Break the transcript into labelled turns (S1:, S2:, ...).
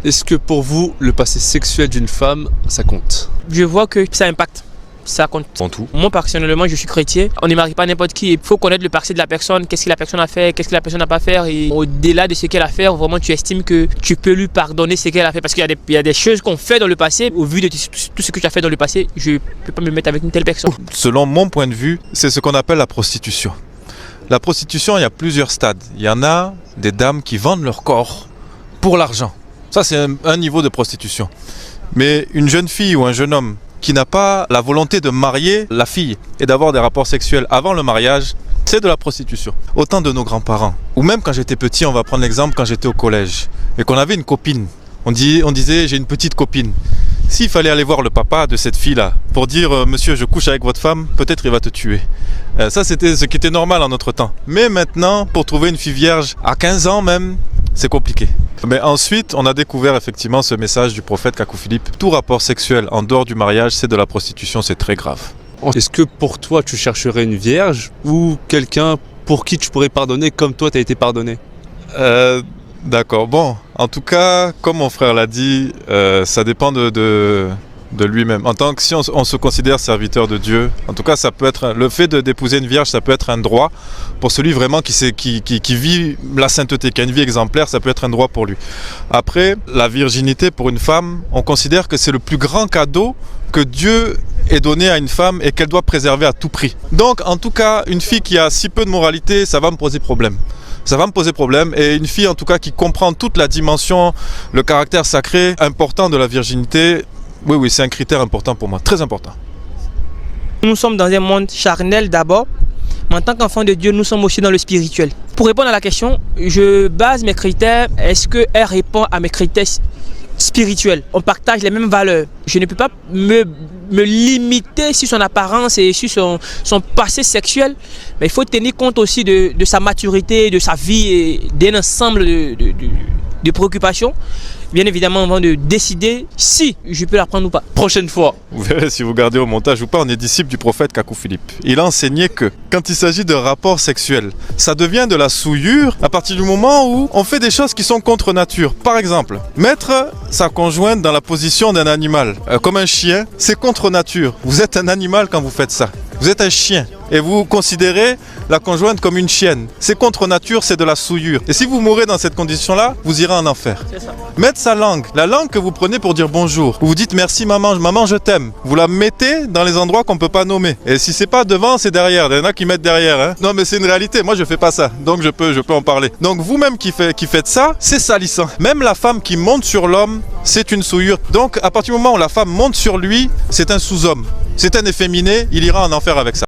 S1: Est-ce que pour vous, le passé sexuel d'une femme, ça compte?
S2: Je vois que ça impacte. Ça compte.
S1: En tout.
S2: Moi, personnellement, je suis chrétien. On ne marie pas n'importe qui. Il faut connaître le passé de la personne, qu'est-ce que la personne a fait, qu'est-ce que la personne n'a pas fait. Et au-delà de ce qu'elle a fait, vraiment, tu estimes que tu peux lui pardonner ce qu'elle a fait. Parce qu'il y a des choses qu'on fait dans le passé. Au vu de tout ce que tu as fait dans le passé, je ne peux pas me mettre avec une telle personne.
S3: Selon mon point de vue, c'est ce qu'on appelle la prostitution. La prostitution, il y a plusieurs stades. Il y en a des dames qui vendent leur corps pour l'argent. Ça, c'est un niveau de prostitution. Mais une jeune fille ou un jeune homme qui n'a pas la volonté de marier la fille et d'avoir des rapports sexuels avant le mariage, c'est de la prostitution. Autant de nos grands-parents. Ou même quand j'étais petit, on va prendre l'exemple quand j'étais au collège et qu'on avait une copine. On disait j'ai une petite copine. S'il fallait aller voir le papa de cette fille-là pour dire monsieur, je couche avec votre femme, peut-être il va te tuer. Ça, c'était ce qui était normal en notre temps. Mais maintenant, pour trouver une fille vierge à 15 ans même, c'est compliqué. Mais ensuite, on a découvert effectivement ce message du prophète Kakou Philippe. Tout rapport sexuel en dehors du mariage, c'est de la prostitution, c'est très grave.
S1: Est-ce que pour toi, tu chercherais une vierge ou quelqu'un pour qui tu pourrais pardonner comme toi, tu as été pardonné?
S3: D'accord. Bon, en tout cas, comme mon frère l'a dit, ça dépend de lui-même. En tant que si on se considère serviteur de Dieu, en tout cas, ça peut être le fait d'épouser une vierge, ça peut être un droit pour celui vraiment qui vit la sainteté, qui a une vie exemplaire, ça peut être un droit pour lui. Après, la virginité pour une femme, on considère que c'est le plus grand cadeau que Dieu ait donné à une femme et qu'elle doit préserver à tout prix. Donc, en tout cas, une fille qui a si peu de moralité, ça va me poser problème. Ça va me poser problème, et une fille en tout cas qui comprend toute la dimension, le caractère sacré important de la virginité, oui, c'est un critère important pour moi, très important.
S2: Nous sommes dans un monde charnel d'abord, mais en tant qu'enfant de Dieu, nous sommes aussi dans le spirituel. Pour répondre à la question, je base mes critères, est-ce qu'elle répond à mes critères spirituels? On partage les mêmes valeurs. Je ne peux pas me limiter sur son apparence et sur son passé sexuel, mais il faut tenir compte aussi de sa maturité, de sa vie et d'un ensemble de préoccupations. Bien évidemment, avant de décider si je peux la prendre ou pas.
S1: Prochaine fois.
S3: Vous verrez si vous gardez au montage ou pas, on est disciple du prophète Kakou Philippe. Il a enseigné que quand il s'agit de rapports sexuels, ça devient de la souillure à partir du moment où on fait des choses qui sont contre nature. Par exemple, mettre sa conjointe dans la position d'un animal, comme un chien, c'est contre nature. Vous êtes un animal quand vous faites ça. Vous êtes un chien et vous considérez la conjointe comme une chienne. C'est contre nature, c'est de la souillure. Et si vous mourrez dans cette condition-là, vous irez en enfer.
S2: C'est ça.
S3: Mettre sa langue, la langue que vous prenez pour dire bonjour. Vous dites merci maman, maman je t'aime. Vous la mettez dans les endroits qu'on ne peut pas nommer. Et si c'est pas devant, c'est derrière. Il y en a qui mettent derrière. Hein. Non mais c'est une réalité, moi je fais pas ça. Donc je peux en parler. Donc vous-même qui faites ça, c'est salissant. Même la femme qui monte sur l'homme, c'est une souillure. Donc à partir du moment où la femme monte sur lui, c'est un sous-homme. C'est un efféminé, il ira en enfer avec ça.